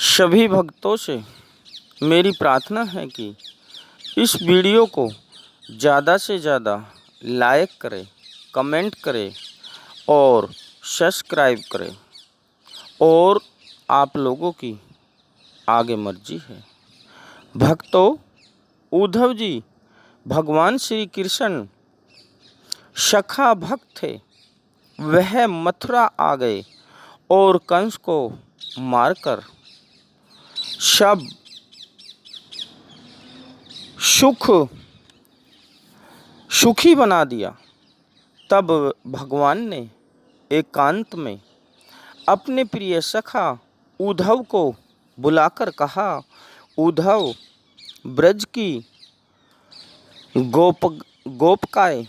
सभी भक्तों से मेरी प्रार्थना है कि इस वीडियो को ज़्यादा से ज़्यादा लाइक करें, कमेंट करें और सब्सक्राइब करें। और आप लोगों की आगे मर्जी है। भक्तों, उद्धव जी भगवान श्री कृष्ण सखा भक्त थे। वह मथुरा आ गए और कंस को मारकर सब सुखी बना दिया। तब भगवान ने एकांत में अपने प्रिय सखा उद्धव को बुलाकर कहा, उद्धव, ब्रज की गोपिकाएं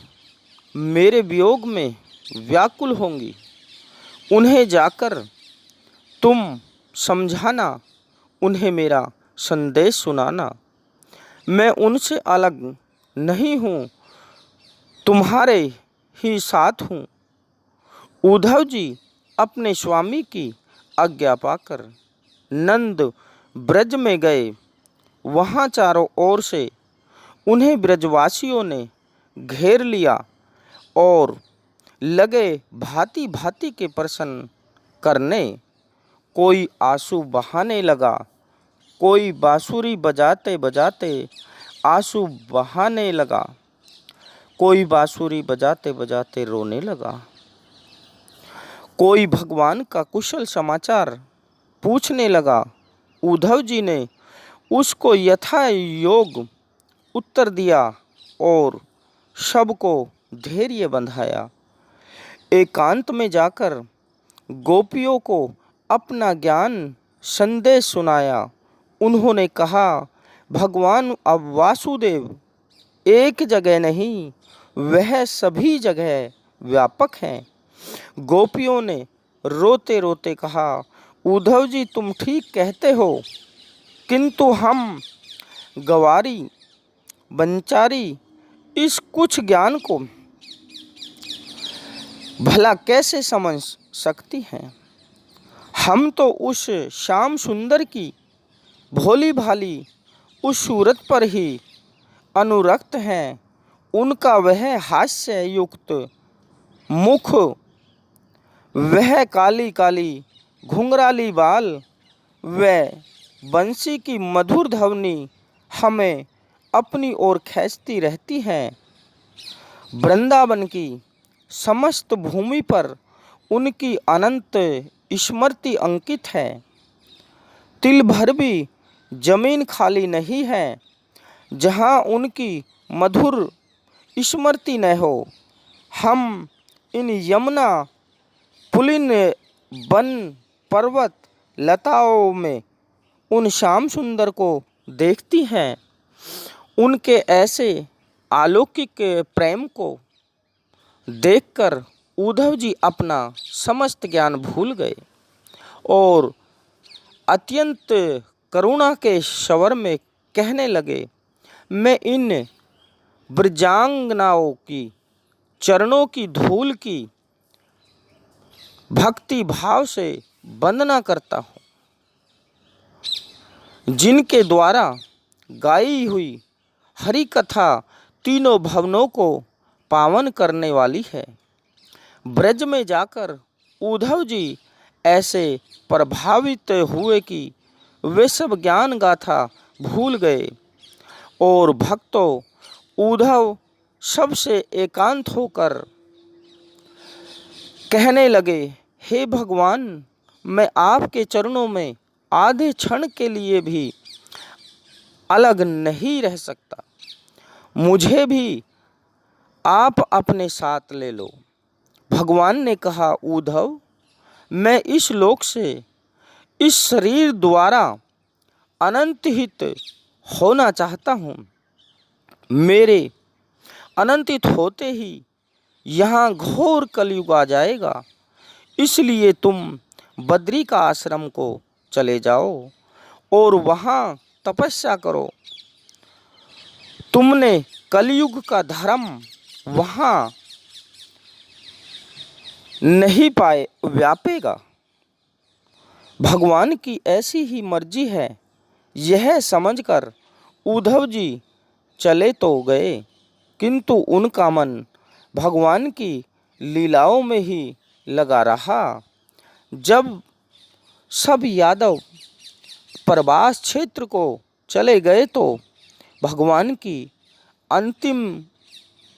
मेरे वियोग में व्याकुल होंगी। उन्हें जाकर तुम समझाना, उन्हें मेरा संदेश सुनाना। मैं उनसे अलग नहीं हूँ, तुम्हारे ही साथ हूँ। उद्धव जी अपने स्वामी की आज्ञा पाकर नंद ब्रज में गए। वहाँ चारों ओर से उन्हें ब्रजवासियों ने घेर लिया और लगे भांति भांति के प्रश्न करने। कोई आंसू बहाने लगा, कोई बांसुरी बजाते बजाते आंसू बहाने लगा, कोई बांसुरी बजाते बजाते रोने लगा। कोई भगवान का कुशल समाचार पूछने लगा। उद्धव जी ने उसको यथा योग उत्तर दिया और सबको धैर्य बंधाया। एकांत में जाकर गोपियों को अपना ज्ञान संदेश सुनाया। उन्होंने कहा, भगवान अब वासुदेव एक जगह नहीं, वह सभी जगह व्यापक हैं। गोपियों ने रोते रोते कहा, उद्धव जी तुम ठीक कहते हो, किंतु हम गवारी बंचारी इस कुछ ज्ञान को भला कैसे समझ सकती हैं। हम तो उस श्याम सुंदर की भोली भाली उस सूरत पर ही अनुरक्त हैं। उनका वह हास्य युक्त मुख, वह काली काली घुंघराली बाल, वह बंसी की मधुर ध्वनि हमें अपनी ओर खींचती रहती है। वृंदावन की समस्त भूमि पर उनकी अनंत स्मृति अंकित है। तिल भर भी जमीन खाली नहीं है जहाँ उनकी मधुर स्मृति न हो। हम इन यमुना पुलिन वन पर्वत लताओं में उन श्याम सुंदर को देखती हैं। उनके ऐसे अलौकिक प्रेम को देखकर उद्धव जी अपना समस्त ज्ञान भूल गए और अत्यंत करुणा के स्वर में कहने लगे, मैं इन ब्रजांगनाओं की चरणों की धूल की भक्ति भाव से वंदना करता हूँ, जिनके द्वारा गाई हुई हरि कथा तीनों भवनों को पावन करने वाली है। ब्रज में जाकर उद्धव जी ऐसे प्रभावित हुए कि वे सब ज्ञान गाथा भूल गए और भक्तों उद्धव सबसे एकांत होकर कहने लगे, हे भगवान, मैं आपके चरणों में आधे क्षण के लिए भी अलग नहीं रह सकता। मुझे भी आप अपने साथ ले लो। भगवान ने कहा, उद्धव, मैं इस लोक से इस शरीर द्वारा अनंत हित होना चाहता हूँ। मेरे अनंतित होते ही यहाँ घोर कलयुग आ जाएगा। इसलिए तुम बद्री का आश्रम को चले जाओ और वहाँ तपस्या करो। तुमने कलयुग का धर्म वहाँ नहीं पाए व्यापेगा। भगवान की ऐसी ही मर्जी है, यह समझकर उद्धव जी चले तो गए, किंतु उनका मन भगवान की लीलाओं में ही लगा रहा। जब सब यादव प्रवास क्षेत्र को चले गए तो भगवान की अंतिम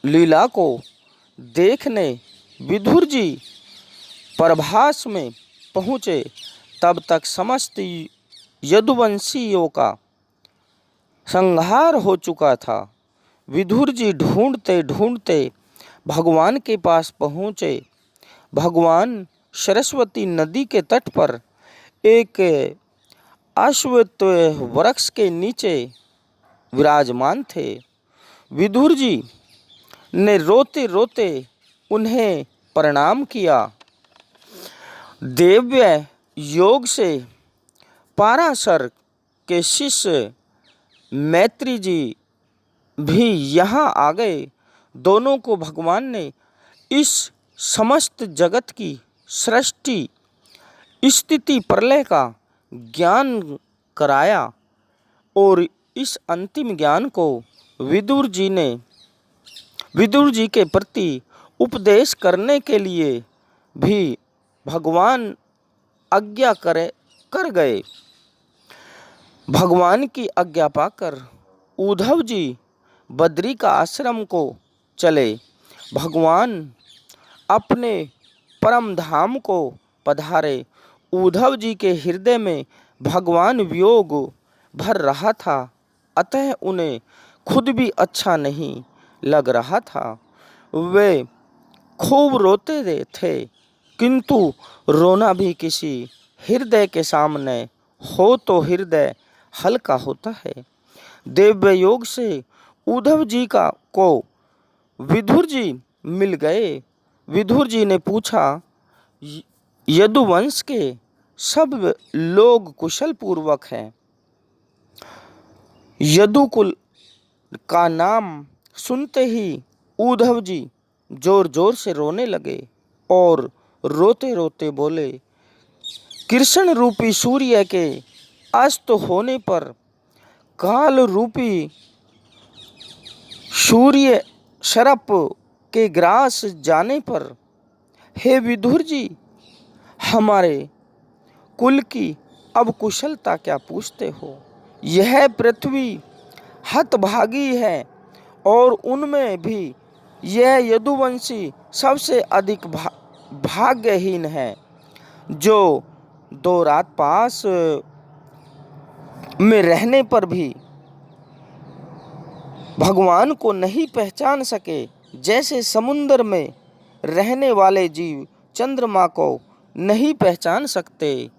लीला को देखने विदुर जी प्रभास में पहुँचे। तब तक समस्त यदुवंशियों का संहार हो चुका था। विदुर जी ढूंढते ढूंढते भगवान के पास पहुँचे। भगवान सरस्वती नदी के तट पर एक अश्वत्थ वृक्ष के नीचे विराजमान थे। विदुर जी ने रोते रोते उन्हें प्रणाम किया। दिव्य योग से पाराशर के शिष्य मैत्री जी भी यहाँ आ गए। दोनों को भगवान ने इस समस्त जगत की सृष्टि स्थिति प्रलय का ज्ञान कराया और इस अंतिम ज्ञान को विदुर जी के प्रति उपदेश करने के लिए भी भगवान आज्ञा कर गए। भगवान की आज्ञा पाकर उद्धव जी बद्री का आश्रम को चले। भगवान अपने परम धाम को पधारे। उद्धव जी के हृदय में भगवान वियोग भर रहा था, अतः उन्हें खुद भी अच्छा नहीं लग रहा था। वे खूब रोते थे, किंतु रोना भी किसी हृदय के सामने हो तो हृदय हल्का होता है। दिव्य योग से उद्धव जी को विदुर जी मिल गए। विदुर जी ने पूछा, यदुवंश के सब लोग कुशल पूर्वक हैं? यदुकुल का नाम सुनते ही उद्धव जी जोर जोर से रोने लगे और रोते रोते बोले, कृष्ण रूपी सूर्य के अस्त होने पर, काल रूपी सूर्य शरप के ग्रास जाने पर, हे विदुर जी, हमारे कुल की अब कुशलता क्या पूछते हो? यह पृथ्वी हतभागी है और उनमें भी यह यदुवंशी सबसे अधिक भाग्यहीन है, जो 2 रात पास में रहने पर भी भगवान को नहीं पहचान सके। जैसे समुद्र में रहने वाले जीव चंद्रमा को नहीं पहचान सकते।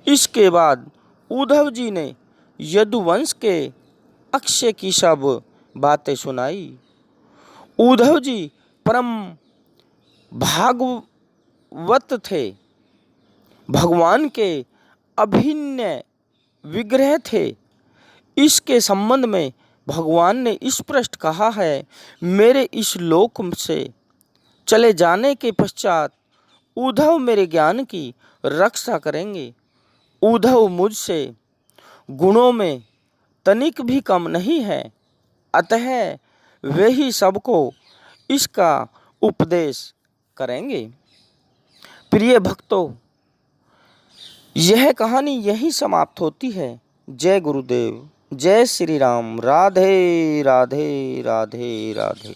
इसके बाद उद्धव जी ने यदुवंश के अक्षय की सब बातें सुनाई। उद्धव जी परम भागवत थे, भगवान के अभिन्न विग्रह थे। इसके संबंध में भगवान ने स्पष्ट कहा है, मेरे इस लोक से चले जाने के पश्चात उद्धव मेरे ज्ञान की रक्षा करेंगे। उद्धव मुझसे गुणों में तनिक भी कम नहीं है, अतः वे ही सबको इसका उपदेश करेंगे। प्रिय भक्तों, यह कहानी यहीं समाप्त होती है। जय गुरुदेव, जय श्री राम। राधे राधे राधे राधे।